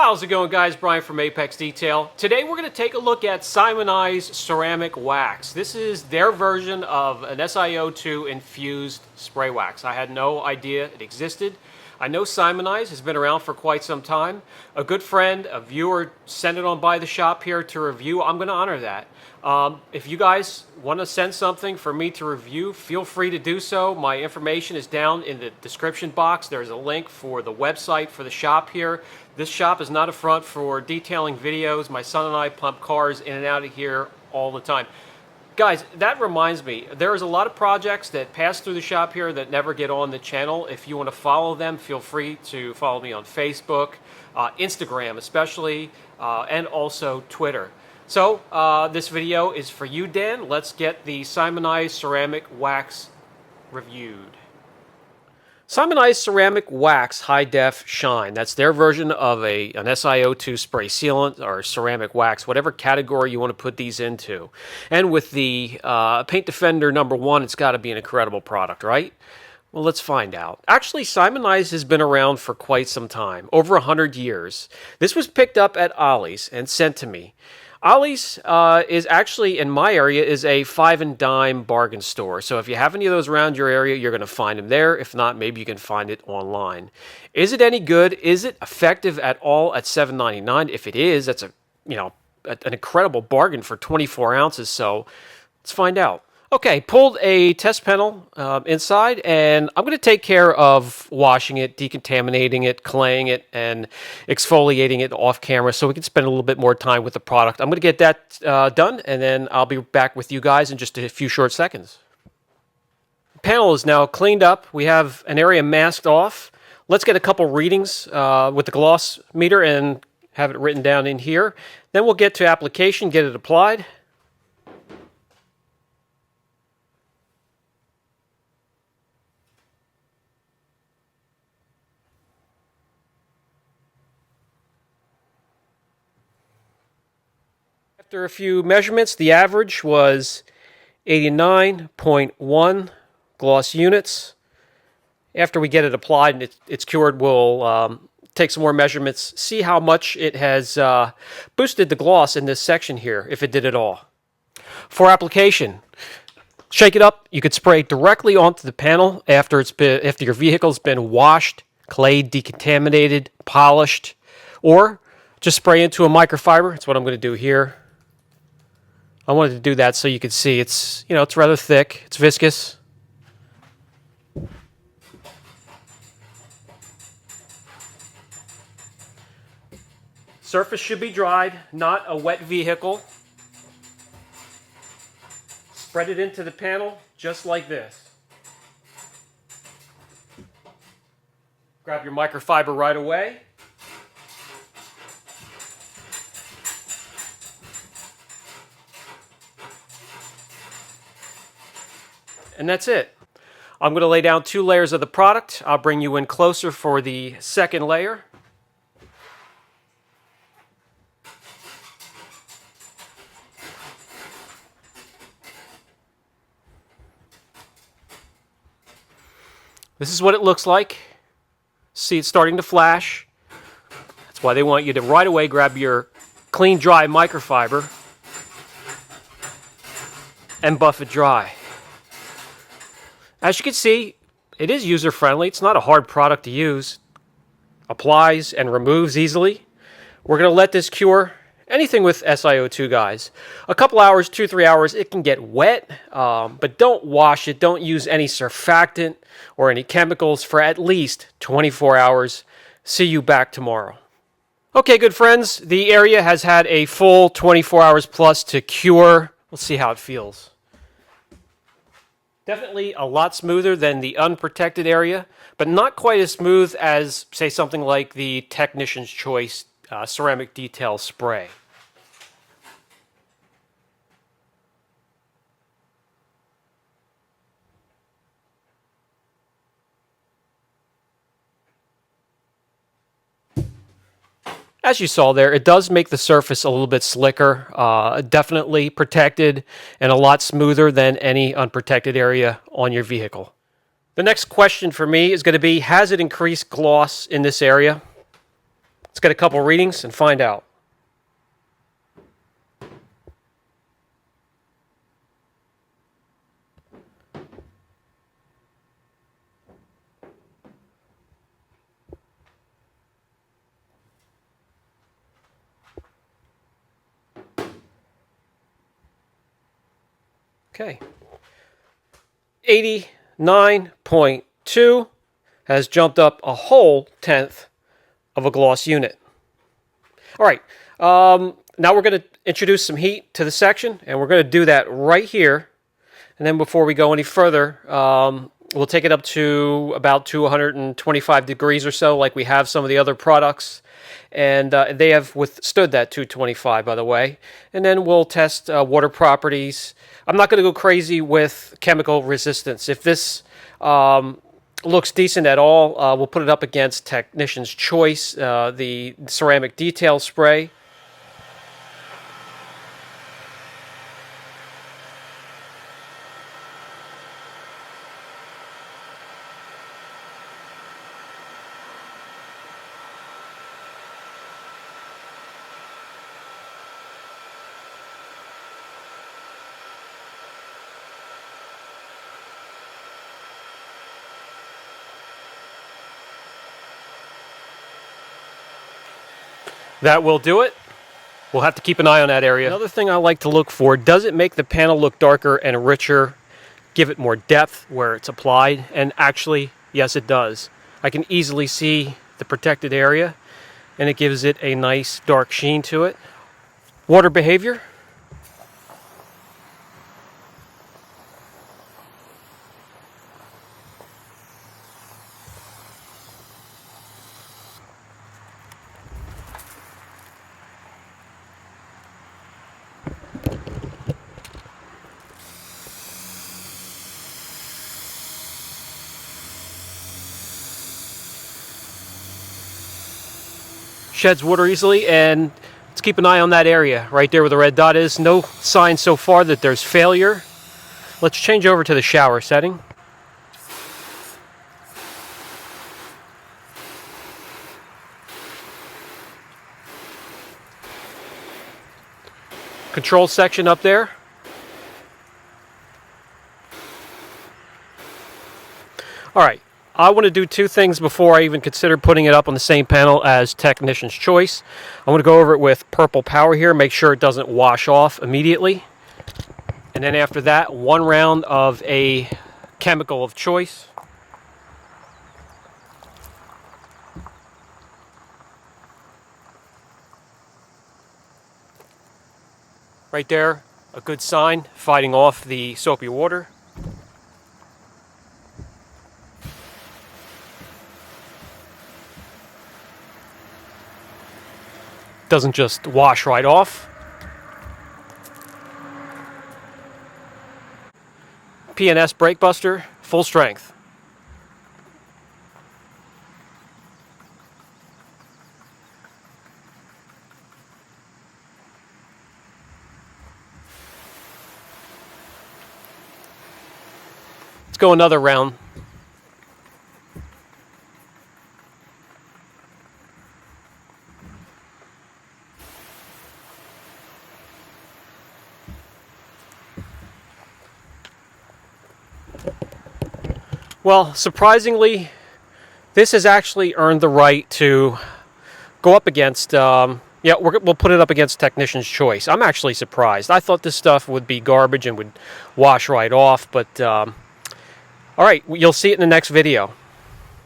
How's it going, guys? Brian from Apex Detail. Today we're going to take a look at Simoniz Ceramic Wax. This is their version of an SiO2 infused spray wax. I had no idea it existed. I know Simoniz has been around for quite some time. A good friend, a viewer, sent it on by the shop here to review. I'm going to honor that. If you guys want to send something for me to review, feel free to do so. My information is down in the description box. There's a link for the website for the shop here. This shop is not a front for detailing videos. My son and I pump cars in and out of here all the time. Guys, that reminds me, there's a lot of projects that pass through the shop here that never get on the channel. If you want to follow them, feel free to follow me on Facebook, Instagram especially, and also Twitter. So, this video is for you, Dan. Let's get the Simoniz Ceramic Wax reviewed. Simoniz Ceramic Wax High Def Shine. That's their version of an SiO2 spray sealant or ceramic wax, whatever category you want to put these into. And with the Paint Defender #1, it's got to be an incredible product, right? Well, let's find out. Actually, Simoniz has been around for quite some time, over 100 years. This was picked up at Ollie's and sent to me. Ollie's is actually, in my area, is a 5 and dime bargain store. So if you have any of those around your area, you're going to find them there. If not, maybe you can find it online. Is it any good? Is it effective at all at $7.99? If it is, that's an incredible bargain for 24 ounces. So let's find out. Okay, pulled a test panel inside, and I'm going to take care of washing it, decontaminating it, claying it, and exfoliating it off camera so we can spend a little bit more time with the product. I'm going to get that done, and then I'll be back with you guys in just a few short seconds. The panel is now cleaned up. We have an area masked off. Let's get a couple readings with the gloss meter and have it written down in here. Then we'll get to application, get it applied. After a few measurements, the average was 89.1 gloss units. After we get it applied and it's cured, we'll take some more measurements, see how much it has boosted the gloss in this section here, if it did at all. For application, shake it up. You could spray directly onto the panel after your vehicle's been washed, clayed, decontaminated, polished, or just spray into a microfiber. That's what I'm going to do here. I wanted to do that so you could see it's rather thick, it's viscous. Surface should be dried, not a wet vehicle. Spread it into the panel just like this. Grab your microfiber right away. And that's it. I'm going to lay down 2 layers of the product. I'll bring you in closer for the second layer. This is what it looks like. See, it's starting to flash. That's why they want you to right away grab your clean, dry microfiber and buff it dry. As you can see, it is user-friendly. It's not a hard product to use. Applies and removes easily. We're going to let this cure. Anything with SiO2, guys. A couple hours, 2-3 hours, it can get wet, but don't wash it. Don't use any surfactant or any chemicals for at least 24 hours. See you back tomorrow. Okay, good friends. The area has had a full 24 hours plus to cure. Let's see how it feels. Definitely a lot smoother than the unprotected area, but not quite as smooth as, say, something like the Technician's Choice ceramic detail spray. As you saw there, it does make the surface a little bit slicker, definitely protected, and a lot smoother than any unprotected area on your vehicle. The next question for me is going to be, has it increased gloss in this area? Let's get a couple readings and find out. Okay. 89.2 has jumped up a whole tenth of a gloss unit. All right, now we're going to introduce some heat to the section, and we're going to do that right here. And then before we go any further, we'll take it up to about 225 degrees or so, like we have some of the other products. And they have withstood that 225, by the way. And then we'll test water properties. I'm not going to go crazy with chemical resistance. If this looks decent at all, we'll put it up against Technician's Choice, the ceramic detail spray. That will do it. We'll have to keep an eye on that area. Another thing I like to look for, does it make the panel look darker and richer, give it more depth where it's applied? And actually, yes, it does. I can easily see the protected area, and it gives it a nice dark sheen to it. Water behavior. Sheds water easily, and let's keep an eye on that area right there where the red dot is. No sign so far that there's failure. Let's change over to the shower setting. Control section up there. All right. I want to do two things before I even consider putting it up on the same panel as Technician's Choice. I want to go over it with Purple Power here, make sure it doesn't wash off immediately. And then after that, one round of a chemical of choice. Right there, a good sign, fighting off the soapy water. Doesn't just wash right off. P&S Brake Buster, full strength. Let's go another round. Well, surprisingly, this has actually earned the right to go up against, we'll put it up against Technician's Choice. I'm actually surprised. I thought this stuff would be garbage and would wash right off, but all right, you'll see it in the next video.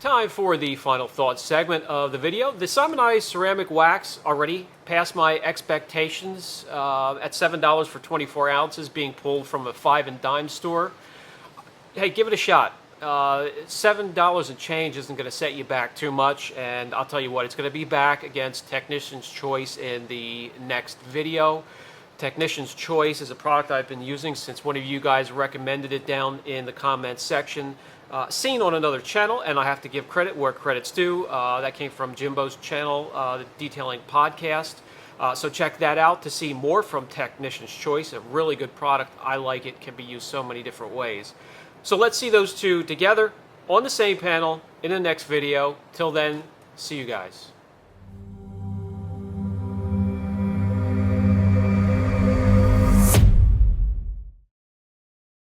Time for the final thoughts segment of the video. The Simoniz Ceramic Wax already passed my expectations at $7 for 24 ounces, being pulled from a 5 and dime store. Hey, give it a shot. $7 and change isn't going to set you back too much, and I'll tell you what, it's going to be back against Technician's Choice in the next video. Technician's Choice is a product I've been using since one of you guys recommended it down in the comments section. Seen on another channel, and I have to give credit where credit's due. That came from Jimbo's channel, the Detailing Podcast. So check that out to see more from Technician's Choice. A really good product. I like it. Can be used so many different ways. So let's see those two together on the same panel in the next video. Till then, see you guys.